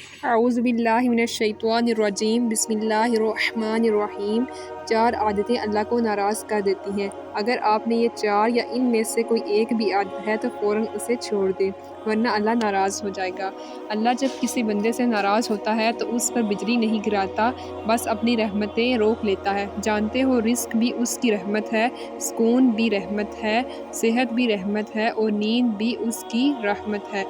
اعوذ باللہ من الشیطان الرجیم بسم اللہ الرحمن الرحیم۔ 4 عادتیں اللہ کو ناراض کر دیتی ہیں۔ اگر آپ میں یہ 4 یا ان میں سے کوئی ایک بھی عادت ہے تو فوراً اسے چھوڑ دیں، ورنہ اللہ ناراض ہو جائے گا۔ اللہ جب کسی بندے سے ناراض ہوتا ہے تو اس پر بجلی نہیں گراتا، بس اپنی رحمتیں روک لیتا ہے۔ جانتے ہو رزق بھی اس کی رحمت ہے، سکون بھی رحمت ہے، صحت بھی رحمت ہے اور نیند بھی اس کی رحمت ہے،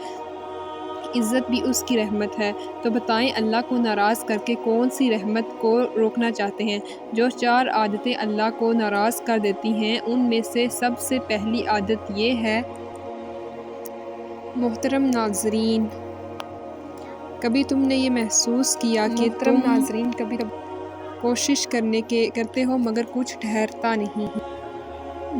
عزت بھی اس کی رحمت ہے۔ تو بتائیں اللہ کو ناراض کر کے کون سی رحمت کو روکنا چاہتے ہیں؟ جو 4 عادتیں اللہ کو ناراض کر دیتی ہیں ان میں سے سب سے پہلی عادت یہ ہے۔ محترم ناظرین، کبھی تم نے یہ محسوس کیا کہ تم کبھی کوشش کرتے ہو مگر کچھ ٹھہرتا نہیں،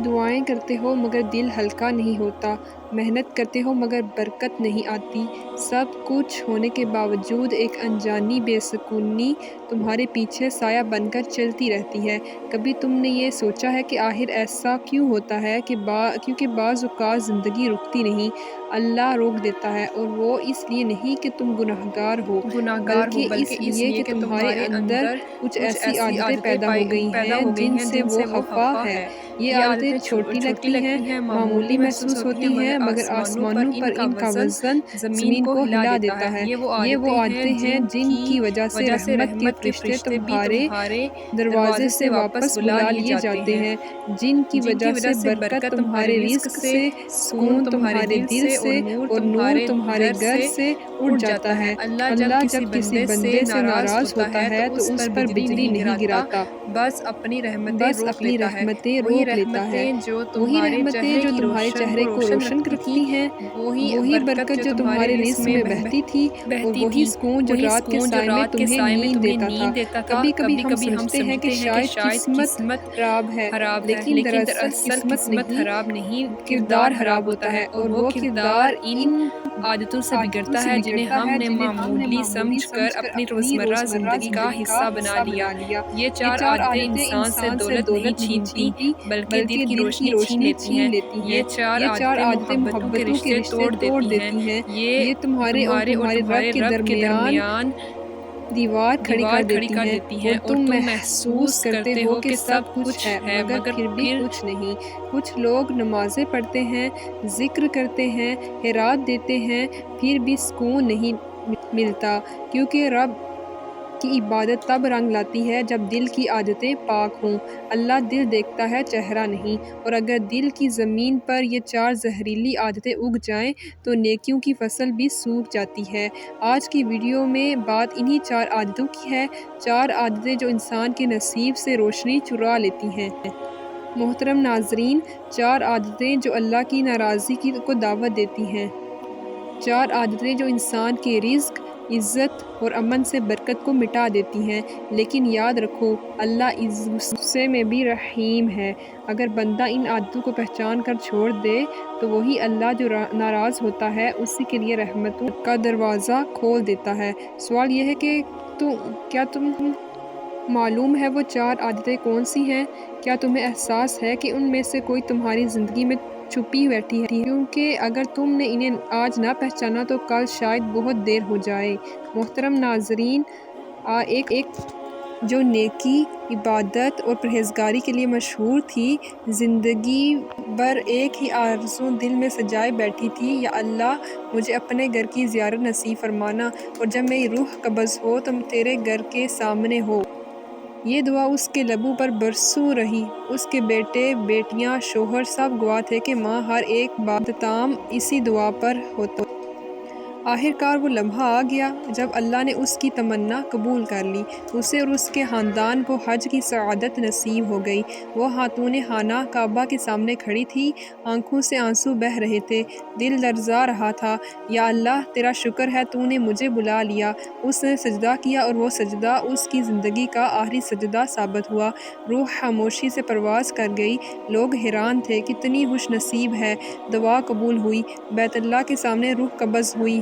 دعائیں کرتے ہو مگر دل ہلکا نہیں ہوتا، محنت کرتے ہو مگر برکت نہیں آتی، سب کچھ ہونے کے باوجود ایک انجانی بے سکونی تمہارے پیچھے سایہ بن کر چلتی رہتی ہے؟ کبھی تم نے یہ سوچا ہے کہ آخر ایسا کیوں ہوتا ہے؟ کیونکہ بعض اوقات زندگی رکتی نہیں، اللہ روک دیتا ہے، اور وہ اس لیے نہیں کہ تم گناہگار ہو، بلکہ اس لیے کہ تمہارے اندر کچھ ایسی عادتیں پیدا ہو گئی ہیں جن سے وہ خفا ہے۔ یہ عادتیں چھوٹی لگتی ہیں، معمولی محسوس ہوتی ہیں، مگر آسمانوں پر ان کا وزن زمین کو ہلا دیتا ہے۔ یہ وہ عادتیں ہیں جن کی وجہ سے رحمت کے فرشتے تمہارے دروازے سے واپس بلا لیے جاتے ہیں، جن کی وجہ سے برکت تمہارے رزق سے، سکون تمہارے دل سے اور نور تمہارے گھر سے اڑ جاتا ہے۔ اللہ جب کسی بندے سے ناراض ہوتا ہے تو اس پر بجلی نہیں گراتا، بس اپنی رحمتیں روک لیتا ہے۔ وہی رحمتیں جو تمہارے چہرے کو روشن رکھتی ہیں، وہی برکت جو تمہارے رزق میں بہتی تھی، اور وہی سکون جو رات کے سائے میں تمہیں نیند دیتا تھا۔ کبھی کبھی ہم سمجھتے ہیں کہ شاید قسمت خراب ہے، لیکن دراصل قسمت نہیں، کردار خراب ہوتا ہے، اور وہ کردار ان عادتوں سے بگڑتا ہے جنہیں ہم نے معمولی سمجھ کر اپنی روزمرہ زندگی کا حصہ بنا لیا۔ یہ 4 عادتیں انسان سے دولت نہیں چھینتی بلکہ دل کی روشنی چھین لیتی ہیں۔ یہ 4 عادتیں محبتوں کے رشتے توڑ دیتی ہیں، یہ تمہارے اور تمہارے رب کے درمیان دیوار کھڑی کر دیتی ہیں، اور تم محسوس کرتے ہو کہ سب کچھ ہے مگر پھر بھی کچھ نہیں۔ کچھ لوگ نمازیں پڑھتے ہیں، ذکر کرتے ہیں، خیرات دیتے ہیں، پھر بھی سکون نہیں ملتا، کیونکہ رب کی عبادت تب رنگ لاتی ہے جب دل کی عادتیں پاک ہوں۔ اللہ دل دیکھتا ہے، چہرہ نہیں، اور اگر دل کی زمین پر یہ 4 زہریلی عادتیں اگ جائیں تو نیکیوں کی فصل بھی سوکھ جاتی ہے۔ آج کی ویڈیو میں بات انہی 4 عادتوں کی ہے، 4 عادتیں جو انسان کے نصیب سے روشنی چرا لیتی ہیں۔ محترم ناظرین، 4 عادتیں جو اللہ کی ناراضگی کو دعوت دیتی ہیں۔ 4 عادتیں جو انسان کے رزق، عزت اور امن سے برکت کو مٹا دیتی ہیں، لیکن یاد رکھو اللہ اس غصے میں بھی رحیم ہے۔ اگر بندہ ان عادتوں کو پہچان کر چھوڑ دے تو وہی اللہ جو ناراض ہوتا ہے اسی کے لیے رحمتوں کا دروازہ کھول دیتا ہے۔ سوال یہ ہے کہ کیا تم معلوم ہے وہ 4 عادتیں کون سی ہیں؟ کیا تمہیں احساس ہے کہ ان میں سے کوئی تمہاری زندگی میں چھپی بیٹھی ہے؟ کیونکہ اگر تم نے انہیں آج نہ پہچانا تو کل شاید بہت دیر ہو جائے۔ محترم ناظرین، ایک جو نیکی، عبادت اور پرہیزگاری کے لیے مشہور تھی، زندگی بھر ایک ہی آرزو دل میں سجائے بیٹھی تھی، یا اللہ مجھے اپنے گھر کی زیارت نصیب فرمانا، اور جب میری روح قبض ہو تو تیرے گھر کے سامنے ہو۔ یہ دعا اس کے لبوں پر برسوں رہی۔ اس کے بیٹے، بیٹیاں، شوہر سب گواہ تھے کہ ماں ہر ایک باپ کا اختتام اسی دعا پر ہوتا۔ آخرکار وہ لمحہ آ گیا جب اللہ نے اس کی تمنا قبول کر لی، اسے اور اس کے خاندان کو حج کی سعادت نصیب ہو گئی۔ وہ خاتون خانہ کعبہ کے سامنے کھڑی تھی، آنکھوں سے آنسو بہہ رہے تھے، دل لرزا رہا تھا۔ یا اللہ تیرا شکر ہے تو نے مجھے بلا لیا۔ اس نے سجدہ کیا اور وہ سجدہ اس کی زندگی کا آخری سجدہ ثابت ہوا۔ روح خاموشی سے پرواز کر گئی، لوگ حیران تھے، کتنی خوش نصیب ہے۔ دعا قبول ہوئی، بیت اللہ کے سامنے روح قبض ہوئی۔